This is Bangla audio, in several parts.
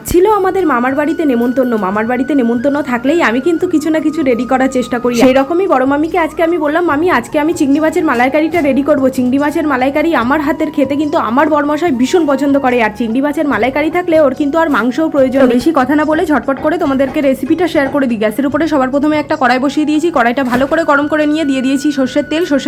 ছিল আমাদের মামার বাড়িতে নেমন্তন্ন থাকলেই আমি কিন্তু কিছু না কিছু রেডি করার চেষ্টা করি। সেই রকমই বড় মামিকে আজকে আমি বললাম, মামি আজকে আমি চিংড়ি মাছের মালাইকারিটা রেডি করব। চিংড়ি মাছের মালাইকারি আমার হাতের খেতে কিন্তু আমার বরমশাই ভীষণ পছন্দ করে, আর চিংড়ি মাছের মালাইকারি থাকলে ওর কিন্তু আর মাংসও প্রয়োজন। বেশি কথা না বলে ঝটপট করে তোমাদেরকে রেসিপিটা শেয়ার করে দিই। গ্যাসের উপরে সবার প্রথমে একটা কড়াই বসিয়ে দিয়েছি। কড়াইটা ভালো করে গরম করে নিয়ে দিয়ে দিয়েছি সর্ষের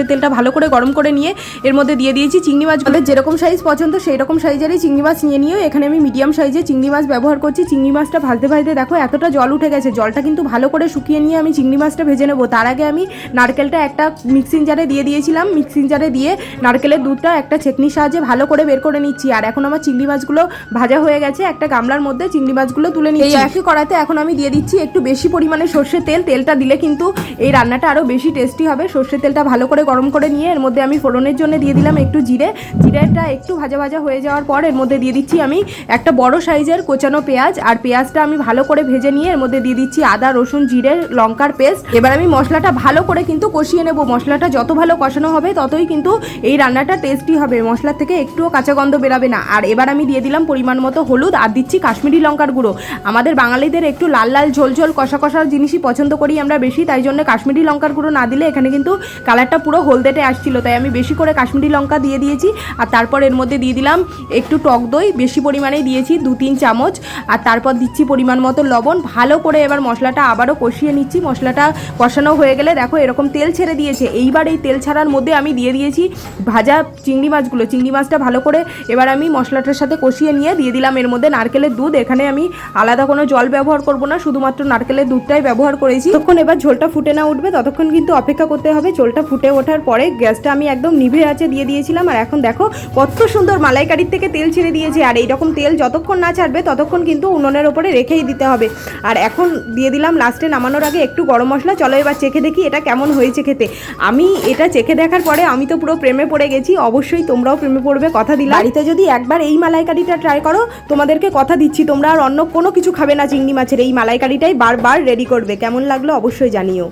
তেলটা ভালো করে গরম করে নিয়ে এর মধ্যে দিয়ে দিয়েছি চিংড়ি মাছ। যেরকম সাইজ পছন্দ সেই রকম সাইজেরই চিংড়ি মাছ নিয়ে এখানে আমি মিডিয়াম সাইজের চিংড়ি মাছ ব্যবহার করছি। চিংড়ি মাছটা ভাজতে দেখো এতটা জল উঠে গেছে। জলটা কিন্তু ভালো করে শুকিয়ে নিয়ে আমি চিংড়ি মাছটা ভেজে নেবো। তার আগে আমি নারকেলটা একটা মিক্সিং জারে দিয়ে দিয়েছিলাম। মিক্সিং জারে দিয়ে নারকেলের দুধটা একটা ছেঁকনির সাহায্যে ভালো করে বের করে নিচ্ছি। আর এখন আমার চিংড়ি মাছগুলো ভাজা হয়ে গেছে। একটা গামলার মধ্যে চিংড়ি মাছগুলো তুলে নিচ্ছি। এই একই কড়াইতে এখন আমি দিয়ে দিচ্ছি একটু বেশি পরিমাণে সর্ষের তেলটা দিলে কিন্তু এই রান্নাটা আরও বেশি টেস্টি হবে। সর্ষের তেলটা ভালো করে গরম করে নিয়ে এর মধ্যে আমি ফোড়নের জন্য দিয়ে দিলাম একটু জিরেটা একটু ভাজা হয়ে যাওয়ার পর এর মধ্যে দিয়ে দিচ্ছি আমি একটা বড় সাইজের কোচানো পেঁয়াজ। আর পেঁয়াজটা আমি ভালো করে ভেজে নিয়ে এর মধ্যে দিয়ে দিচ্ছি আদা রসুন জিরে লঙ্কার পেস্ট। এবার আমি মশলাটা ভালো করে কিন্তু কষিয়ে নেব। মশলাটা যত ভালো কষানো হবে ততই কিন্তু এই রান্নাটা টেস্টি হবে। মশলা থেকে একটুও কাঁচা গন্ধ বেরাবে না। আর এবার আমি দিয়ে দিলাম পরিমাণ মতো হলুদ আর দিচ্ছি কাশ্মীরি লঙ্কার গুঁড়ো। আমাদের বাঙালিদের একটু লাল লাল ঝোল কষা জিনিসই পছন্দ করি আমরা বেশি, তাই জন্য কাশ্মীরি লঙ্কার গুঁড়ো না দিলে এখানে কিন্তু কালারটা পুরো হলদেটে আসছিল, তাই আমি বেশি করে কাশ্মীরি লঙ্কা দিয়ে দিয়েছি। আর তারপর এর মধ্যে দিয়ে দিলাম একটু টক দই, বেশি পরিমাণেই দিয়েছি 2-3 চামচ। আর তারপর দিচ্ছি পরিমাণ মতো লবণ। ভালো করে এবার মশলাটা আবারও কষিয়ে নিচ্ছি। মশলাটা কষানো হয়ে গেলে দেখো এরকম তেল ছেড়ে দিয়েছে। এইবার এই তেল ছাড়ার মধ্যে আমি দিয়ে দিয়েছি ভাজা চিংড়ি মাছগুলো। চিংড়ি মাছটা ভালো করে এবার আমি মশলাটার সাথে কষিয়ে নিয়ে দিয়ে দিলাম এর মধ্যে নারকেলের দুধ। এখানে আমি আলাদা কোনো জল ব্যবহার করব না, শুধুমাত্র নারকেলের দুধটাই ব্যবহার করেছি। তখন এবার ঝোলটা ফুটে না উঠবে ততক্ষণ কিন্তু অপেক্ষা করতে হবে। ঝোলটা ফুটে ওঠার পরে গ্যাসটা আমি একদম নিভে আঁচে দিয়ে দিয়েছিলাম। আর এখন দেখো কত সুন্দর মালাইকারির থেকে তেল ছেড়ে দিয়েছে। আর এইরকম তেল যতক্ষণ না ছাড়বে ততক্ষণ কিন্তু উনুনের ওপরে রেখেই দিতে হবে। আর এখন দিয়ে দিলাম লাস্টে নামানোর আগে একটু গরম মশলা। চলো এবার চেখে দেখি এটা কেমন হয়েছে খেতে। আমি এটা চেখে দেখার পরে আমি তো পুরো প্রেমে পড়ে গেছি। অবশ্যই তোমরাও প্রেমে পড়বে, কথা দিলাম। বাড়িতে যদি একবার এই মালাইকারিটা ট্রাই করো, তোমাদেরকে কথা দিচ্ছি তোমরা আর অন্য কোনো কিছু খাবে না। চিংড়ি মাছের এই মালাইকারিটাই বারবার রেডি করবে। কেমন লাগলো অবশ্যই জানিও।